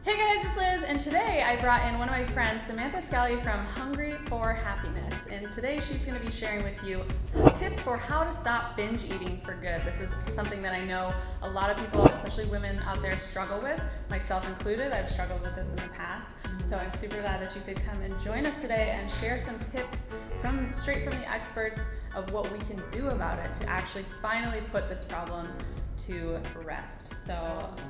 Hey guys, it's Liz, and today I brought in one of my friends, Samantha Skelly from Hungry for Happiness. And today she's going to be sharing with you tips for how to stop binge eating for good. This is something that I know a lot of people, especially women out there, struggle with, myself included. I've struggled with this in the past. So I'm super glad that you could come and join us today and share some tips straight from the experts of what we can do about it to actually finally put this problem to rest. So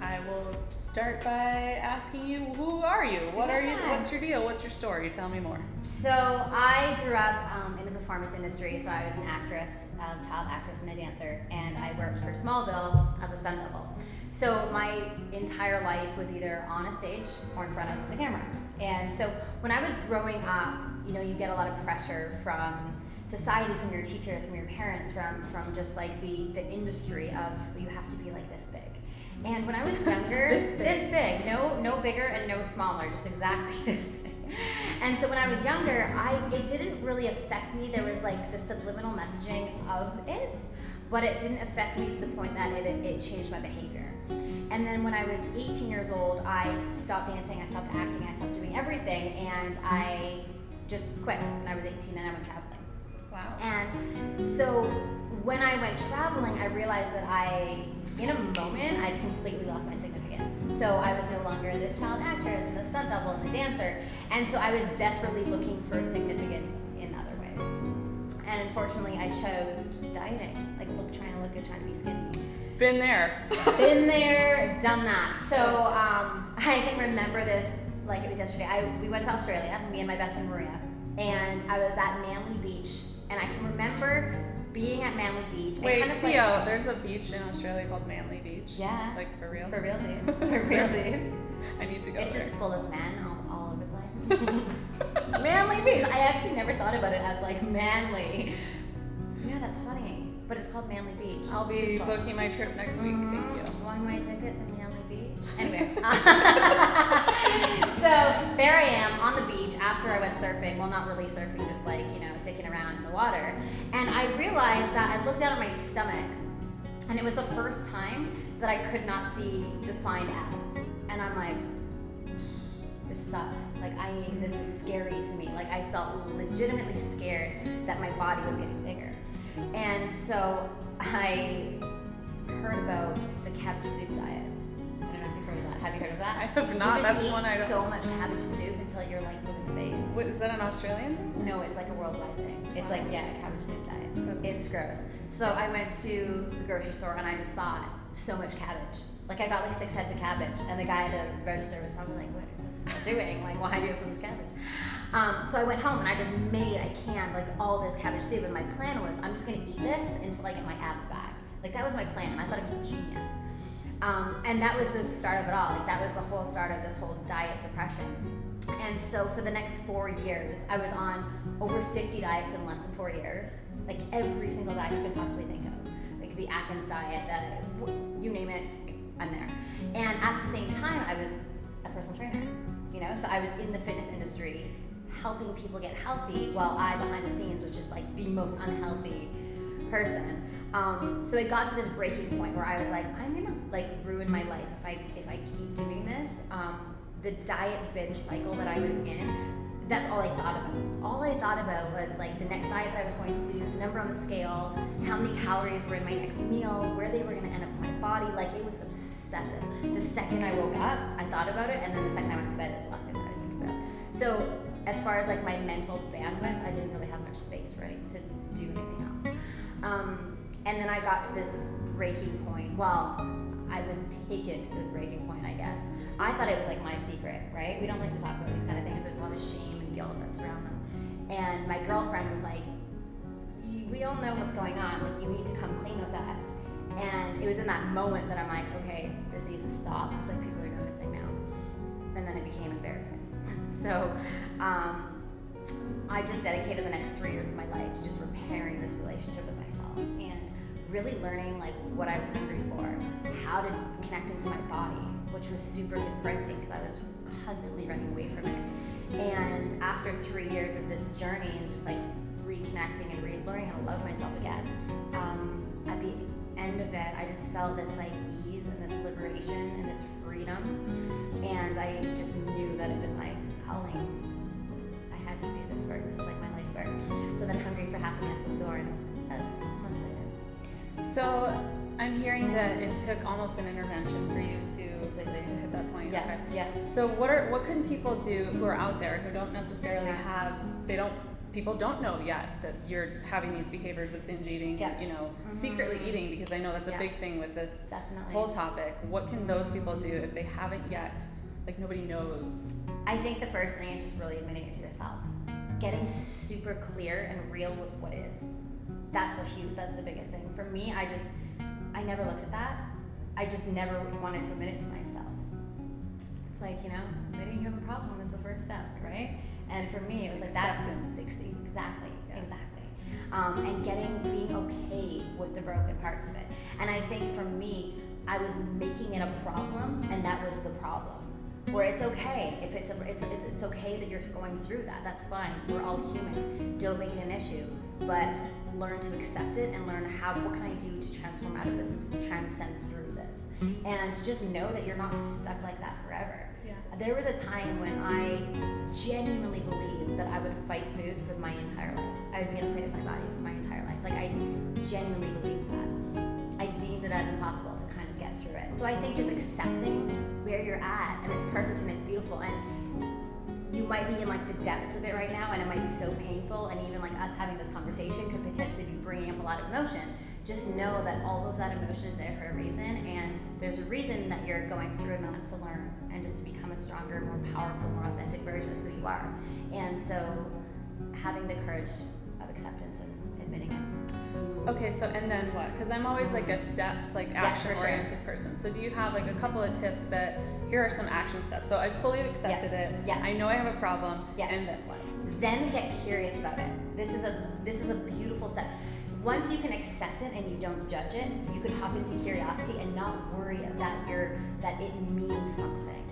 I will start by asking you, who are you? What are you? What's your deal? What's your story? Tell me more. So I grew up in the performance industry. So I was an actress, a child actress and a dancer, and I worked for Smallville as a stunt double. So my entire life was either on a stage or in front of the camera. And so when I was growing up, you get a lot of pressure from society, from your teachers, from your parents, from just like the industry of you have to be like this big. And when I was younger, this big, no bigger and no smaller, just exactly this big. And so when I was younger, it didn't really affect me. There was like the subliminal messaging of it, but it didn't affect me to the point that it changed my behavior. And then when I was 18 years old, I stopped dancing, I stopped acting, I stopped doing everything, and I just quit when I was 18 and I went traveling. Wow. And so when I went traveling, I realized that in a moment, I'd completely lost my significance. So I was no longer the child actress and the stunt double and the dancer. And so I was desperately looking for significance in other ways. And unfortunately, I chose just dieting, trying to look good, trying to be skinny. Been there. Been there, done that. So I can remember this like it was yesterday. We went to Australia, me and my best friend Maria, and I was at Manly Beach. And I can remember being at Manly Beach. Wait, Tio, there's a beach in Australia called Manly Beach? Yeah. Like for real? For realsies. For realsies. I need to go It's there. just full of men all over the place. Manly Beach. I actually never thought about it as like manly. Yeah, that's funny. But it's called Manly Beach. I'll be booking my trip next week. Mm-hmm. Thank you. One-way ticket to Manly Beach. Anyway. So there I am on the beach after I went surfing. Well, not really surfing, just like, dicking around in the water. And I realized that I looked down at my stomach, and it was the first time that I could not see defined abs. And I'm like, this sucks. This is scary to me. I felt legitimately scared that my body was getting bigger. And so I heard about the cabbage soup diet. I don't know if you've heard of that. Have you heard of that? I have not. You That's just one I eat don't. so much cabbage soup until you're like blue in the face. What, is that an Australian thing? No, it's like a worldwide thing. It's like, cabbage soup diet. It's gross. So I went to the grocery store and I just bought so much cabbage. I got like 6 heads of cabbage, and the guy at the register was probably like, what is this guy doing? Why do you have so much cabbage? So I went home and I canned all this cabbage soup, and my plan was I'm just gonna eat this until I get my abs back. That was my plan. I thought it was genius. And that was the start of it all. That was the whole start of this whole diet depression. And so for the next 4 years, I was on over 50 diets in less than 4 years. Every single diet you could possibly think of. The Atkins diet, you name it, I'm there. And at the same time, I was a personal trainer, So I was in the fitness industry helping people get healthy while I, behind the scenes, was just the most unhealthy person. So it got to this breaking point where I was like, I'm gonna ruin my life if I keep doing this. The diet binge cycle that I was in, that's all I thought about. All I thought about was the next diet that I was going to do, the number on the scale, how many calories were in my next meal, where they were gonna end up in my body. It was obsessive. The second I woke up, I thought about it, and then the second I went to bed, it was the last thing that I think about. So as far as my mental bandwidth, I didn't really have much space to do anything else. And then I got to this breaking point. Well, I was taken to this breaking point, I guess. I thought it was my secret, right? We don't like to talk about these kind of things. There's a lot of shame and guilt that surround them. And my girlfriend was like, we all know what's going on. You need to come clean with us. And it was in that moment that I'm like, okay, this needs to stop. It's people are noticing now. And then it became embarrassing. So I just dedicated the next 3 years of my life to just repairing this relationship with myself and really learning what I was hungry for, how to connect into my body, which was super confronting because I was constantly running away from it. And after 3 years of this journey and just reconnecting and relearning how to love myself again, at the end of it, I just felt this ease and this liberation and this freedom. And and I just knew that it was my calling. I had to do this work. This was like my life's work. So then Hungry for Happiness was born months later. So I'm hearing that it took almost an intervention for you to hit that point. Yeah. Okay. Yeah. So what can people do who are out there who don't necessarily people don't know yet that you're having these behaviors of binge eating, secretly eating, because I know that's a big thing with this whole topic. What can those people do if they haven't yet? Like, nobody knows. I think the first thing is just really admitting it to yourself. Getting super clear and real with what is. That's the biggest thing. For me, I never looked at that. I just never wanted to admit it to myself. It's like, admitting you have a problem is the first step, right? And for me, it was like acceptance. That. Exactly. And being okay with the broken parts of it. And I think for me, I was making it a problem, and that was the problem. Where it's okay if it's okay that you're going through that. That's fine. We're all human. Don't make it an issue, but learn to accept it and learn what can I do to transform out of this and transcend through this. And just know that you're not stuck like that forever. Yeah. There was a time when I genuinely believed that I would fight food for my entire life. I would be in a fight with my body for my entire life. Like, I genuinely believed that. I deemed it as impossible to kind of get through it. So I think just accepting where you're at, and it's perfect and it's beautiful, and you might be in like the depths of it right now, and it might be so painful, and even like us having this conversation could potentially be bringing up a lot of emotion. Just know that all of that emotion is there for a reason, and there's a reason that you're going through it, and that's to learn and just to become a stronger, more powerful, more authentic version of who you are. And so having the courage of acceptance and admitting it. Okay, so and then what? Because I'm always like a steps, like action-oriented person. So do you have like a couple of tips that here are some action steps? So I fully accepted it. Yeah. I know I have a problem. Yeah. And then what? Then get curious about it. This is a beautiful step. Once you can accept it and you don't judge it, you can hop into curiosity and not worry that it means something,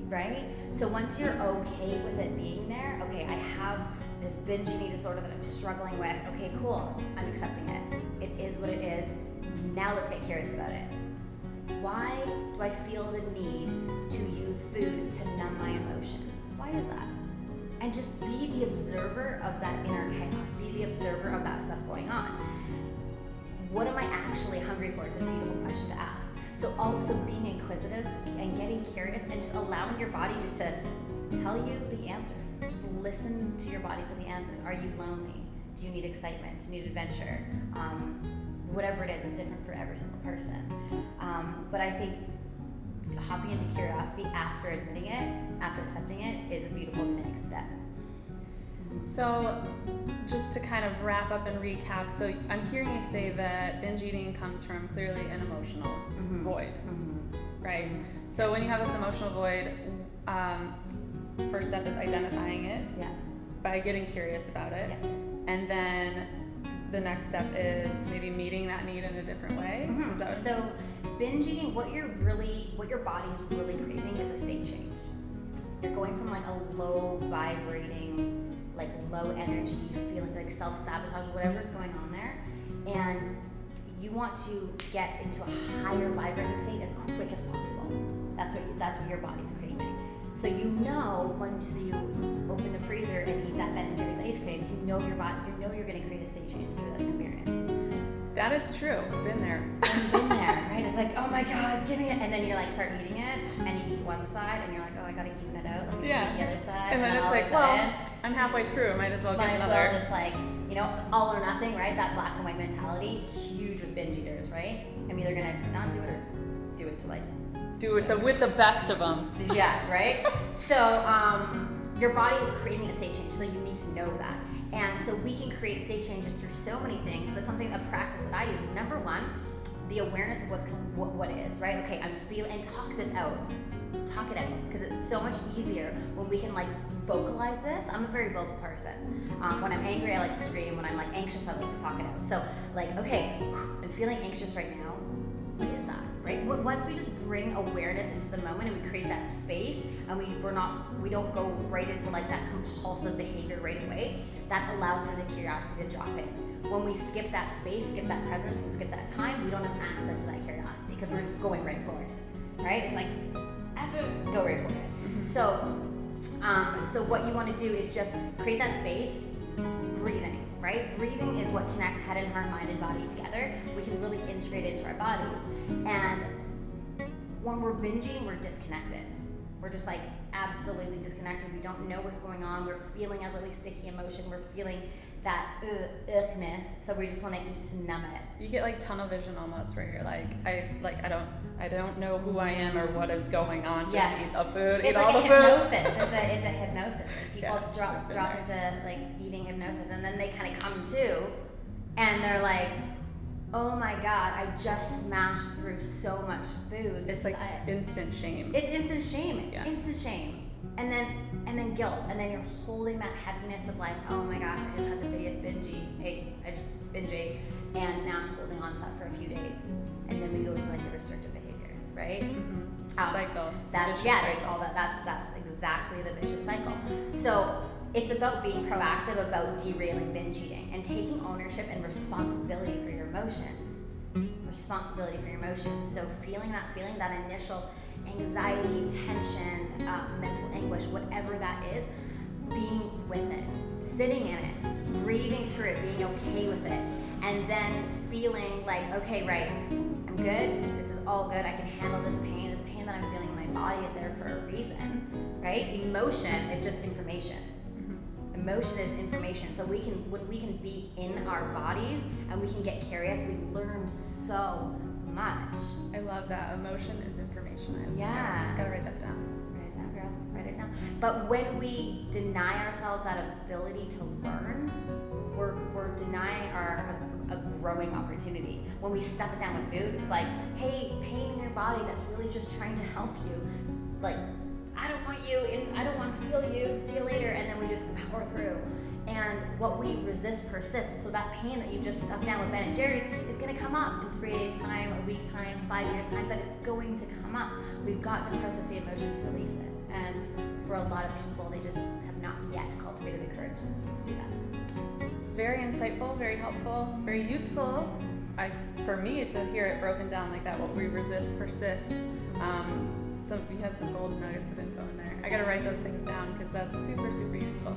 right? So once you're okay with it being there, okay, I have this binge eating disorder that I'm struggling with. Okay, cool. I'm accepting it. It is what it is. Now let's get curious about it. Why do I feel the need to use food to numb my emotion? Why is that? And just be the observer of that inner chaos. Be the observer of that stuff going on. What am I actually hungry for? It's a beautiful question to ask. So also being inquisitive and getting curious and just allowing your body just to tell you the answers. Just listen to your body for the answers. Are you lonely? Do you need excitement? Do you need adventure? Whatever it is different for every single person. But I think hopping into curiosity after admitting it, after accepting it, is a beautiful next step. So just to kind of wrap up and recap, so I'm hearing you say that binge eating comes from clearly an emotional void, right? So when you have this emotional void, first step is identifying it by getting curious about it. Yeah. And then the next step is maybe meeting that need in a different way. Is that so binge eating, what your body's really craving is a state change. You're going from like a low vibrating, like low energy feeling, like self-sabotage, whatever is going on there, and you want to get into a higher vibrating state as quick as possible. That's what your body's craving. So once you open the freezer and eat that Ben & Jerry's ice cream, your body, you're going to create a state change through that experience. That is true. Been there. I've been there, right? It's like, oh my God, give me it. And then you're like, start eating it, and you eat one side, and you're like, oh, I gotta even it out. Let me just eat the other side. And then it's like, well, I'm halfway through. Might as well get another. Might as well just like, all or nothing, right? That black and white mentality, huge with binge eaters, right? I'm either gonna not do it or do it to like. Do it with the best of them. Yeah, right? So your body is craving a state change, so you need to know that. And so we can create state changes through so many things, but a practice that I use is number one, the awareness of what is, right? Okay, I'm feeling, and talk this out. Talk it out, because it's so much easier when we can like vocalize this. I'm a very vocal person. When I'm angry, I like to scream. When I'm like anxious, I like to talk it out. So like, okay, I'm feeling anxious right now. What is that, right? Once we just bring awareness into the moment and we create that space, and we don't go right into like that compulsive behavior right away, that allows for the curiosity to drop in. When we skip that space, skip that presence, and skip that time, we don't have access to that curiosity because we're just going right for it, right? It's like, F it, go right for it. So what you want to do is just create that space. Breathing, right? Breathing is what connects head and heart, mind and body together. We can really integrate it into our bodies. And when we're binge eating, we're disconnected. We're just like absolutely disconnected. We don't know what's going on. We're feeling a really sticky emotion. We're feeling that ughness. So we just want to eat to numb it. You get like tunnel vision almost, where you're like, I don't know who I am or what is going on. Just eat the food, it's eat like all a the hypnosis. foods. It's a hypnosis. Like people drop into like eating hypnosis, and then they kind of come to, and they're like, oh my God, I just smashed through so much food. It's like instant shame. It's instant shame. Yeah. Instant shame. And then guilt. And then you're holding that heaviness of like, oh my gosh, I just had the biggest binge ate. I just binge ate. And now I'm holding on to that for a few days. And then we go into like the restrictive behaviors, right? Cycle. That's cycle. they call that's exactly the vicious cycle. So it's about being proactive about derailing binge eating and taking ownership and responsibility for your emotions. Responsibility for your emotions. So feeling that initial anxiety, tension, mental anguish, whatever that is, being with it, sitting in it, breathing through it, being okay with it, and then feeling like, okay, right, I'm good, this is all good, I can handle this pain that I'm feeling in my body is there for a reason, right? Emotion is just information. Emotion is information. So when we can be in our bodies and we can get curious, we learn so much. I love that. Emotion is information. Yeah. Gotta write that down. Write it down, girl. Write it down. But when we deny ourselves that ability to learn, we're denying a growing opportunity. When we stuff it down with food, it's like, hey, pain in your body that's really just trying to help you. Like, I don't want you, and I don't want to feel you. See you later. And then we just power through. And what we resist persists. So that pain that you just stuffed down with Ben & Jerry's is going to come up in 3 days' time, a week time, 5 years' time, but it's going to come up. We've got to process the emotion to release it. And for a lot of people, they just have not yet cultivated the courage to do that. Very insightful, very helpful, very useful. For me to hear it broken down like that, what we resist persists. You had some gold nuggets of info in there. I gotta write those things down because that's super, super useful.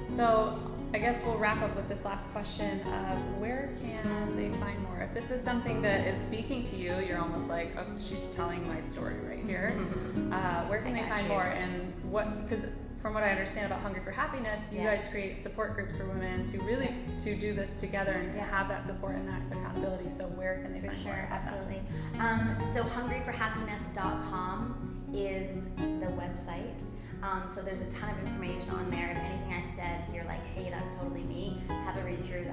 So I guess we'll wrap up with this last question of where can they find more? If this is something that is speaking to you, you're almost like, oh, she's telling my story right here. Where can they find more? And because from what I understand about Hungry for Happiness, you guys create support groups for women to do this together and to have that support and that accountability. So where can they find more? Sure, absolutely. So hungryforhappiness.com is the website. So there's a ton of information on there. If anything I said, you're like, hey, that's totally me, have a read through.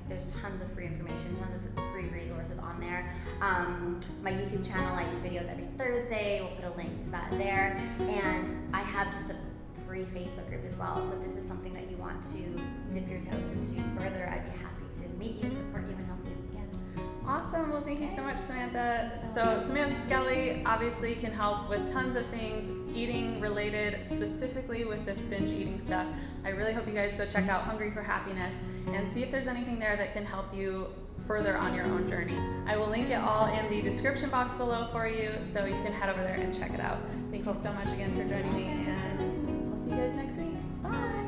There's tons of free information, tons of free resources on there. My YouTube channel, I do videos every Thursday. We'll put a link to that there. And I have just a free Facebook group as well. So if this is something that you want to dip your toes into further, I'd be happy to meet you, support you, and help you. Awesome. Well, thank you so much, Samantha. So Samantha Skelly obviously can help with tons of things eating related, specifically with this binge eating stuff. I really hope you guys go check out Hungry for Happiness and see if there's anything there that can help you further on your own journey. I will link it all in the description box below for you, so you can head over there and check it out. Thank you so much again for joining me, and we'll see you guys next week. Bye.